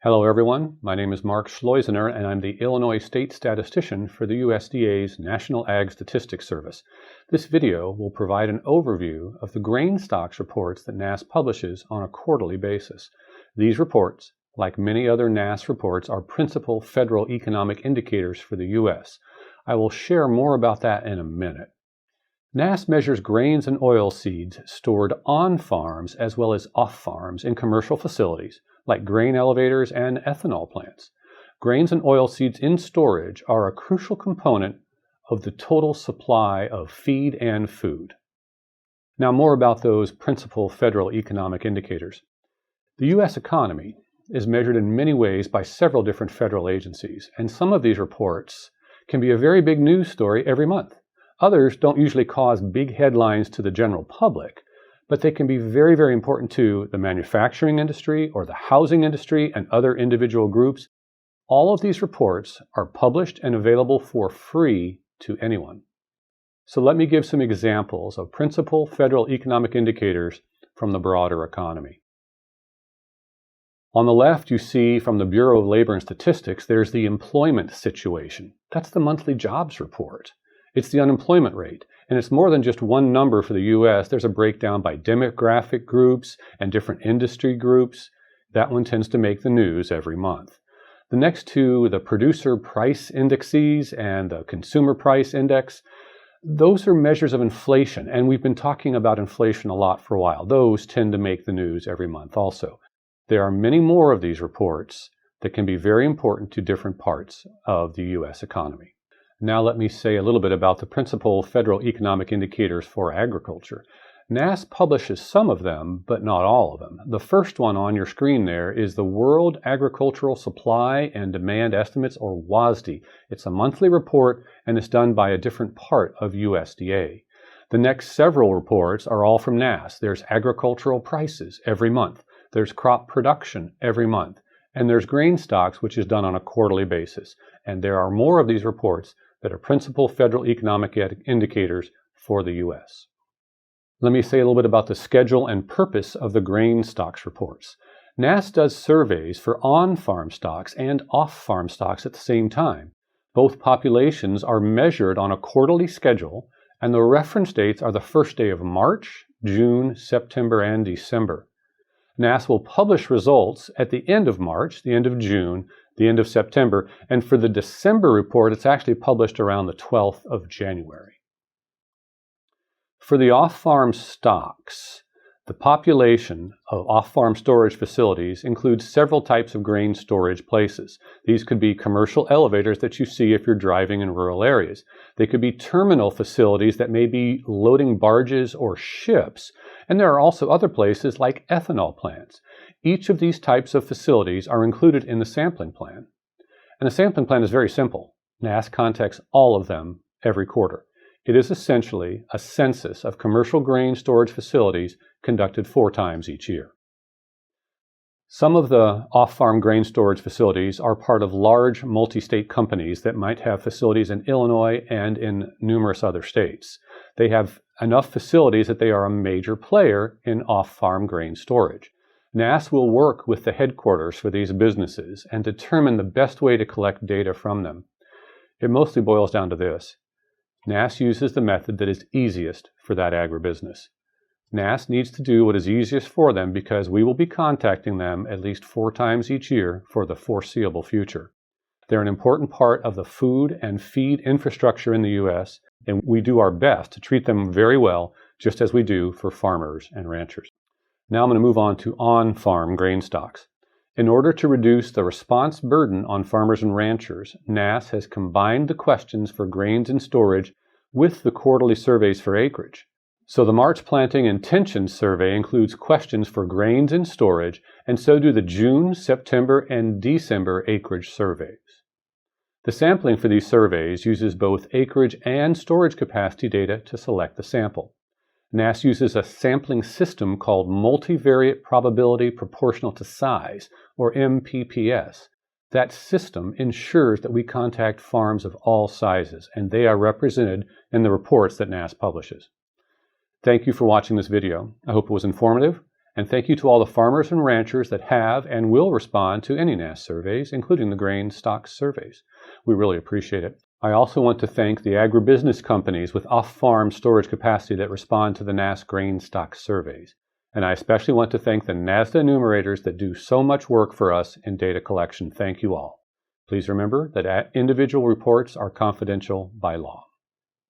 Hello everyone, my name is Mark Schleusener and I'm the Illinois State Statistician for the USDA's National Ag Statistics Service. This video will provide an overview of the grain stocks reports that NASS publishes on a quarterly basis. These reports, like many other NASS reports, are principal federal economic indicators for the U.S. I will share more about that in a minute. NASS measures grains and oilseeds stored on farms as well as off farms in commercial facilities, like grain elevators and ethanol plants. Grains and oilseeds in storage are a crucial component of the total supply of feed and food. Now more about those principal federal economic indicators. The U.S. economy is measured in many ways by several different federal agencies, and some of these reports can be a very big news story every month. Others don't usually cause big headlines to the general public, but they can be very, very important to the manufacturing industry or the housing industry and other individual groups. All of these reports are published and available for free to anyone. So let me give some examples of principal federal economic indicators from the broader economy. On the left, you see from the Bureau of Labor and Statistics, there's the employment situation. That's the monthly jobs report. It's the unemployment rate, and it's more than just one number for the U.S. There's a breakdown by demographic groups and different industry groups. That one tends to make the news every month. The next two, the producer price indexes and the consumer price index, those are measures of inflation, and we've been talking about inflation a lot for a while. Those tend to make the news every month also. There are many more of these reports that can be very important to different parts of the U.S. economy. Now let me say a little bit about the principal federal economic indicators for agriculture. NASS publishes some of them, but not all of them. The first one on your screen there is the World Agricultural Supply and Demand Estimates, or WASDE. It's a monthly report and it's done by a different part of USDA. The next several reports are all from NASS. There's agricultural prices every month. There's crop production every month. And there's grain stocks, which is done on a quarterly basis. And there are more of these reports that are principal federal economic indicators for the U.S. Let me say a little bit about the schedule and purpose of the grain stocks reports. NASS does surveys for on-farm stocks and off-farm stocks at the same time. Both populations are measured on a quarterly schedule, and the reference dates are the first day of March, June, September, and December. NASS will publish results at the end of March, the end of June, the end of September, and for the December report, it's actually published around the 12th of January. For the off-farm stocks, the population of off-farm storage facilities includes several types of grain storage places. These could be commercial elevators that you see if you're driving in rural areas. They could be terminal facilities that may be loading barges or ships, and there are also other places like ethanol plants. Each of these types of facilities are included in the sampling plan. And the sampling plan is very simple. NASS contacts all of them every quarter. It is essentially a census of commercial grain storage facilities conducted 4 times each year. Some of the off-farm grain storage facilities are part of large multi-state companies that might have facilities in Illinois and in numerous other states. They have enough facilities that they are a major player in off-farm grain storage. NASS will work with the headquarters for these businesses and determine the best way to collect data from them. It mostly boils down to this. NASS uses the method that is easiest for that agribusiness. NASS needs to do what is easiest for them because we will be contacting them at least 4 times each year for the foreseeable future. They're an important part of the food and feed infrastructure in the U.S., and we do our best to treat them very well, just as we do for farmers and ranchers. Now I'm going to move on to on-farm grain stocks. In order to reduce the response burden on farmers and ranchers, NASS has combined the questions for grains in storage with the quarterly surveys for acreage. So the March Planting Intentions Survey includes questions for grains in storage, and so do the June, September, and December acreage surveys. The sampling for these surveys uses both acreage and storage capacity data to select the sample. NASS uses a sampling system called Multivariate Probability Proportional to Size, or MPPS. That system ensures that we contact farms of all sizes, and they are represented in the reports that NASS publishes. Thank you for watching this video. I hope it was informative, And thank you to all the farmers and ranchers that have and will respond to any NASS surveys, including the grain stocks surveys. We really appreciate it. I also want to thank the agribusiness companies with off-farm storage capacity that respond to the NASS grain stocks surveys. And I especially want to thank the NASDA enumerators that do so much work for us in data collection. Thank you all. Please remember that individual reports are confidential by law.